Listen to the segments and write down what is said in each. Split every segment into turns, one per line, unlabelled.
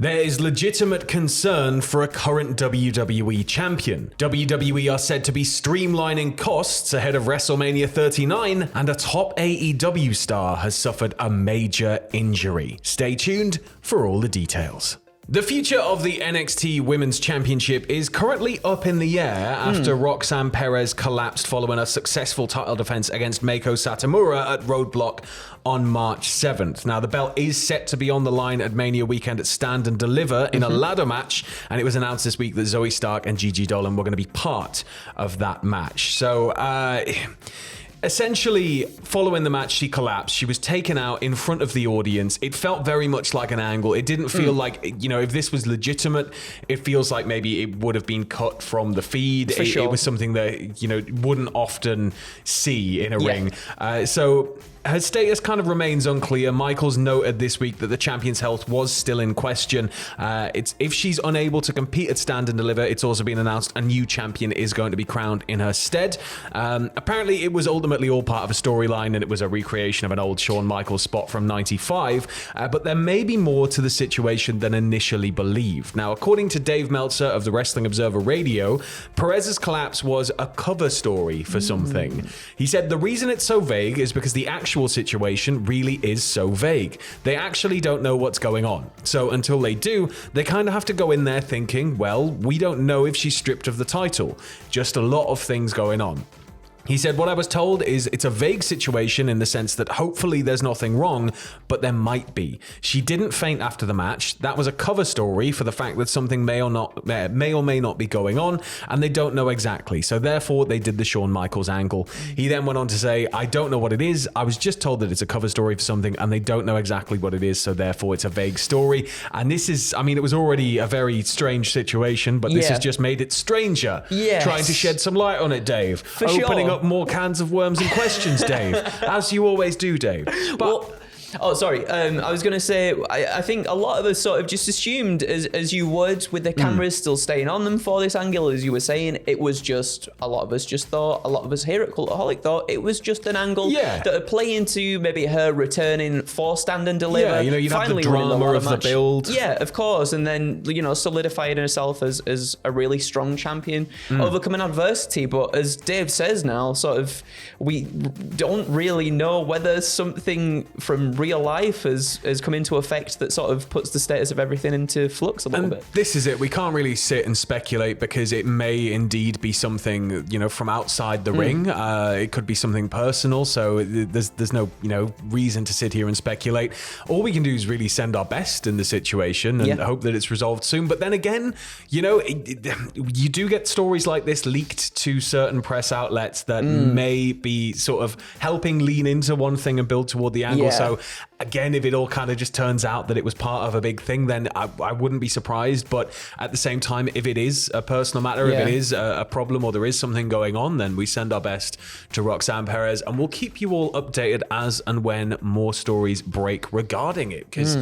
There is legitimate concern for a current WWE champion. WWE are said to be streamlining costs ahead of WrestleMania 39, and a top AEW star has suffered a major injury. Stay tuned for all the details. The future of the NXT Women's Championship is currently up in the air after Roxanne Perez collapsed following a successful title defense against Meiko Satomura at Roadblock on March 7th. Now, the belt is set to be on the line at Mania weekend at Stand and Deliver in a ladder match, and it was announced this week that Zoe Stark and Gigi Dolan were going to be part of that match. So, essentially, following the match, she collapsed. She was taken out in front of the audience. It felt very much like an angle. It didn't feel like, if this was legitimate, it feels like maybe it would have been cut from the feed. It was something that, wouldn't often see in a ring. So her status kind of remains unclear. Michaels noted this week that the champion's health was still in question. If she's unable to compete at Stand and Deliver, it's also been announced a new champion is going to be crowned in her stead. Apparently, it was ultimately all part of a storyline, and it was a recreation of an old Shawn Michaels spot from '95. But there may be more to the situation than initially believed. Now, according to Dave Meltzer of the Wrestling Observer Radio, Perez's collapse was a cover story for something. He said the reason it's so vague is because the actual situation really is so vague. They actually don't know what's going on. So until they do, they kind of have to go in there thinking, well, we don't know if she's stripped of the title. Just a lot of things going on. He said, what I was told is it's a vague situation in the sense that hopefully there's nothing wrong, but there might be. She didn't faint after the match. That was a cover story for the fact that something may or may not be going on, and they don't know exactly. So therefore, they did the Shawn Michaels angle. He then went on to say, I don't know what it is. I was just told that it's a cover story for something, and they don't know exactly what it is, so therefore it's a vague story. And this is, it was already a very strange situation, but this has just made it stranger.
Yes.
Trying to shed some light on it, Dave.
For
Opening
sure.
up more cans of worms and questions, Dave, as you always do, Dave. But
I was going to say, I think a lot of us sort of just assumed, as you would, with the cameras still staying on them for this angle, as you were saying, it was just, a lot of us here at Cultaholic thought it was just an angle that would play into maybe her returning for Stand and Deliver.
Yeah, you'd have the drama of the build.
Yeah, of course, and then, solidifying herself as a really strong champion, overcoming adversity. But as Dave says now, sort of, we don't really know whether something from real life has come into effect that sort of puts the status of everything into flux a little bit.
This is it. We can't really sit and speculate because it may indeed be something, from outside the ring. It could be something personal. So there's no, reason to sit here and speculate. All we can do is really send our best in the situation and hope that it's resolved soon. But then again, you do get stories like this leaked to certain press outlets that may be sort of helping lean into one thing and build toward the angle. So again, if it all kind of just turns out that it was part of a big thing, then I wouldn't be surprised. But at the same time, if it is a personal matter, if it is a problem or there is something going on, then we send our best to Roxanne Perez, and we'll keep you all updated as and when more stories break regarding it. Because,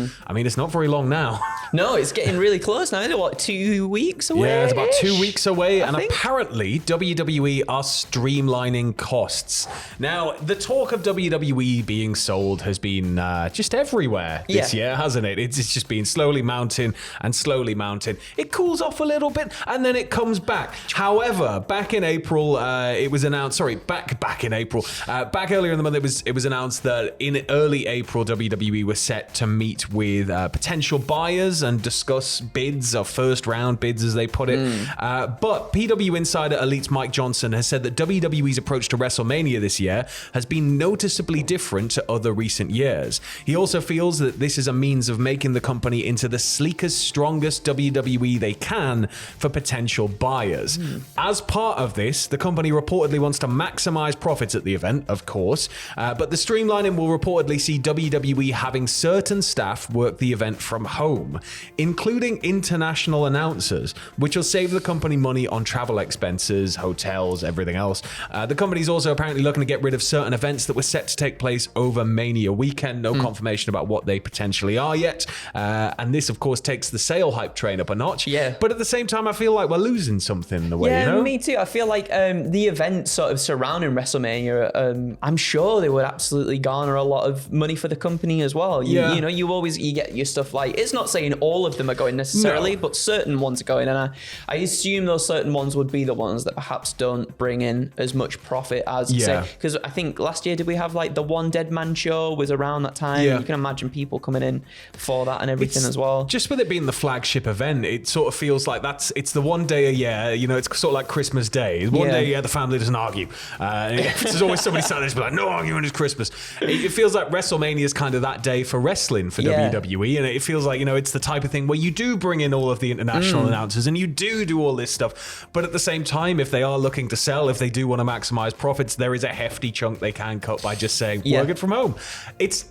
it's not very long now.
No, it's getting really close now. What, 2 weeks away?
Yeah, it's about 2 weeks away. And apparently, WWE are streamlining costs. Now, the talk of WWE being sold has been just everywhere this year, hasn't it? It's just been slowly mounting and slowly mounting. It cools off a little bit and then it comes back. However, back in April, it was announced, back in April, back earlier in the month, it was announced that in early April, WWE was set to meet with potential buyers and discuss bids, or first round bids as they put it. But PW Insider Elite's Mike Johnson has said that WWE's approach to WrestleMania this year has been noticeably different to other recent years. He also feels that this is a means of making the company into the sleekest, strongest WWE they can for potential buyers. As part of this, the company reportedly wants to maximize profits at the event, of course, but the streamlining will reportedly see WWE having certain staff work the event from home, including international announcers, which will save the company money on travel expenses, hotels, everything else. The company's also apparently looking to get rid of certain events that were set to take place over Mania weekend, again, no confirmation about what they potentially are yet. And this, of course, takes the sale hype train up a notch.
Yeah.
But at the same time, I feel like we're losing something in a way.
Yeah,
you know?
me too. I feel like the events sort of surrounding WrestleMania, I'm sure they would absolutely garner a lot of money for the company as well. You know, you get your stuff like, it's not saying all of them are going necessarily, but certain ones are going. And I assume those certain ones would be the ones that perhaps don't bring in as much profit as, say, because I think last year, did we have like the One Dead Man show was around that time? You can imagine people coming in for that and everything as well. Just
with it being the flagship event, it sort of feels like it's the one day a year, you know, it's sort of like Christmas Day. One day a year the family doesn't argue. There's always somebody standing there like, no arguing, it's Christmas. It feels like WrestleMania is kind of that day for wrestling for WWE, and it feels like, you know, it's the type of thing where you do bring in all of the international announcers and you do all this stuff, but at the same time, if they are looking to sell, if they do want to maximize profits, there is a hefty chunk they can cut by just saying, work it from home. It's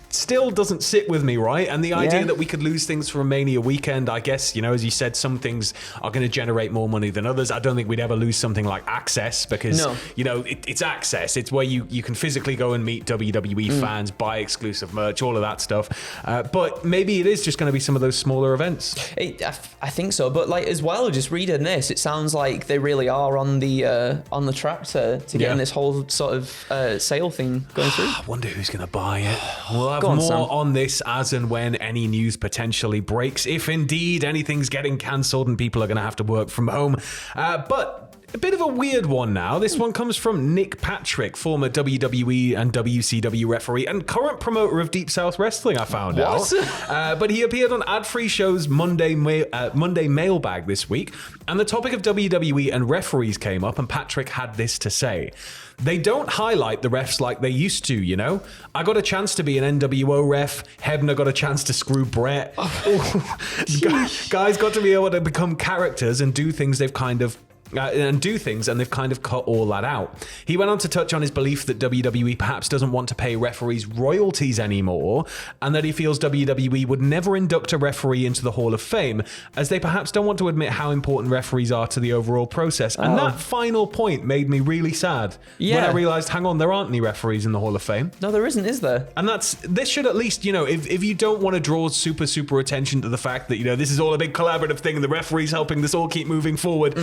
still doesn't sit with me, right? And the idea that we could lose things from a Mania weekend, I guess, you know, as you said, some things are going to generate more money than others. I don't think we'd ever lose something like Access because, you know, it's Access. It's where you can physically go and meet WWE fans, buy exclusive merch, all of that stuff. But maybe it is just going to be some of those smaller events.
I think so. But like as well, just reading this, it sounds like they really are on the track to getting this whole sort of sale thing going through.
I wonder who's going to buy it. We'll have more on this as and when any news potentially breaks, if indeed anything's getting cancelled and people are going to have to work from home. But a bit of a weird one now. This one comes from Nick Patrick, former WWE and WCW referee and current promoter of Deep South Wrestling, I found out. But he appeared on Ad Free Show's Monday Mailbag this week, and the topic of WWE and referees came up, and Patrick had this to say. They don't highlight the refs like they used to, you know? I got a chance to be an NWO ref. Hebner got a chance to screw Brett. Guys got to be able to become characters and do things they've kind of and they've kind of cut all that out. He went on to touch on his belief that WWE perhaps doesn't want to pay referees royalties anymore, and that he feels WWE would never induct a referee into the Hall of Fame, as they perhaps don't want to admit how important referees are to the overall process. And that final point made me really sad when I realized, hang on, there aren't any referees in the Hall of Fame.
No, there isn't, is there?
And this should at least, you know, if you don't want to draw super attention to the fact that, you know, this is all a big collaborative thing and the referees helping this all keep moving forward,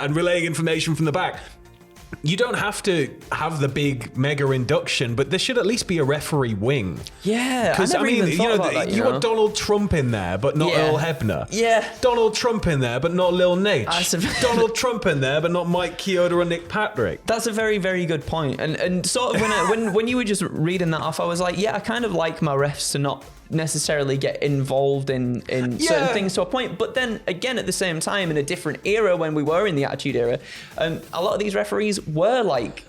and relaying information from the back, you don't have to have the big mega induction, but there should at least be a referee wing.
Yeah,
because I mean, you want Donald Trump in there, but not Earl Hebner.
Yeah,
Donald Trump in there, but not Lil Nate. Donald Trump in there, but not Mike Chioda or Nick Patrick.
That's a very, very good point. And sort of when you were just reading that off, I was like, yeah, I kind of like my refs to not necessarily get involved in certain things to a point, but then again at the same time, in a different era when we were in the Attitude Era, a lot of these referees were like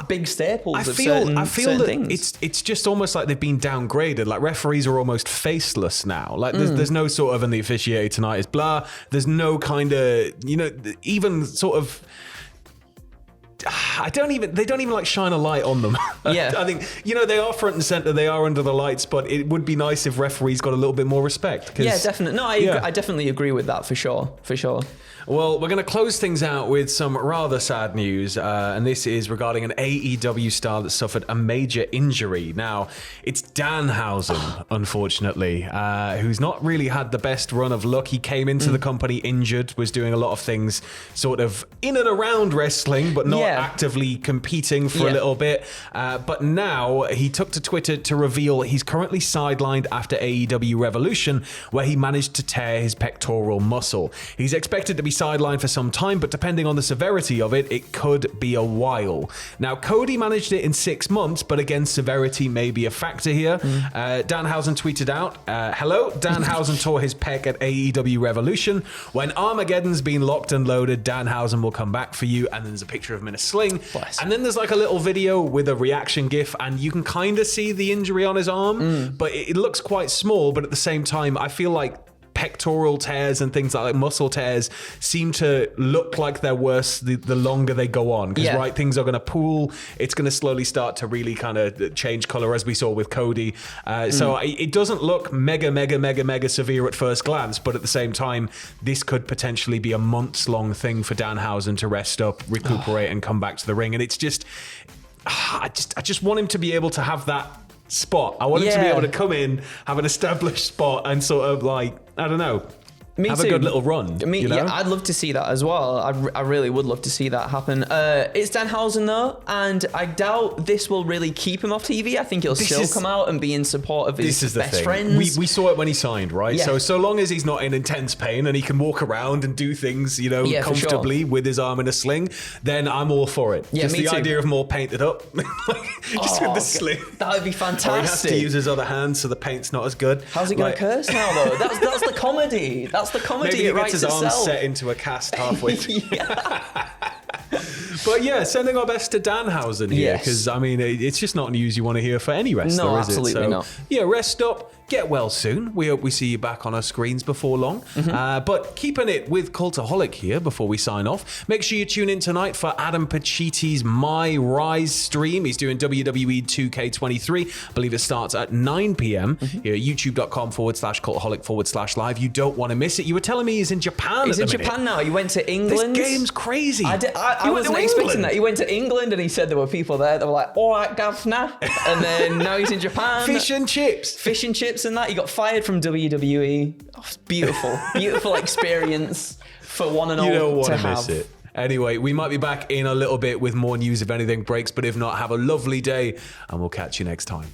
big staples of certain
that
things.
It's just almost like they've been downgraded. Like referees are almost faceless now. Like there's no sort of, and the officiator tonight is blah. There's no kind of, you know, even sort of, they don't even like shine a light on them. I think, you know, they are front and center, they are under the lights, but it would be nice if referees got a little bit more respect.
Yeah, definitely. No, I definitely agree with that for sure.
Well, we're going to close things out with some rather sad news, and this is regarding an AEW star that suffered a major injury. Now, it's Danhausen, unfortunately, who's not really had the best run of luck. He came into the company injured, was doing a lot of things sort of in and around wrestling, but not actively competing for a little bit. But now he took to Twitter to reveal he's currently sidelined after AEW Revolution, where he managed to tear his pectoral muscle. He's expected to be sidelined for some time, but depending on the severity of it, it could be a while. Now, Cody managed it in 6 months, but again, severity may be a factor here. Danhausen tweeted out, hello, Danhausen tore his pec at AEW Revolution. When Armageddon's been locked and loaded, Danhausen will come back for you. And then there's a picture of him in a sling. Bless. And then there's like a little video with a reaction gif, and you can kind of see the injury on his arm, but it looks quite small. But at the same time, I feel like pectoral tears and things like muscle tears seem to look like they're worse the longer they go on, because things are going to pool. It's going to slowly start to really kind of change color, as we saw with Cody. So it doesn't look mega severe at first glance, but at the same time, this could potentially be a months-long thing for Danhausen to rest up, recuperate, and come back to the ring. And it's just, I just want him to be able to have that spot. I want him to be
Yeah.
able to come in, have an established spot, and sort of like, I don't know,
Me
have
too.
a good little run. You know?
Yeah, I'd love to see that as well. I really would love to see that happen. It's Danhausen though, and I doubt this will really keep him off TV. I think he'll still come out and be in support of his best friends.
We saw it when he signed, right?
Yeah.
So long as he's not in intense pain and he can walk around and do things, you know,
Yeah, for
comfortably with his arm in a sling, then I'm all for it.
Yeah,
just
me
the
too.
idea of more painted up, just with the sling.
That would be
Or he has
fantastic.
to use his other hand so the paint's not as good.
How's he going to curse now though? That's the comedy. That's the comedy.
Maybe he
It
gets
writes
his arm
itself.
set into a cast halfway through. But yeah, sending our best to Danhausen here,
Yes.
because I mean, it's just not news you want to hear for any wrestler,
No,
is it?
absolutely
So,
not.
yeah, rest up, get well soon. We hope we see you back on our screens before long. But keeping it with Cultaholic here before we sign off, make sure you tune in tonight for Adam Pachiti's My Rise stream. He's doing WWE 2K23. I believe it starts at 9 p.m. here at youtube.com/cultaholic/live. You don't want to miss it. You were telling me he's in Japan.
He's
at
in
the minute.
Japan now. He went to England.
This game's crazy.
I
He went
wasn't
to
expecting
England.
that. He went to England and he said there were people there that were like, all right, governor. And then now he's in Japan.
Fish and chips.
Fish and chips and that. He got fired from WWE. Oh, it's beautiful. Beautiful experience for one and all
You don't want
to
to miss
have.
it. Anyway, we might be back in a little bit with more news if anything breaks, but if not, have a lovely day and we'll catch you next time.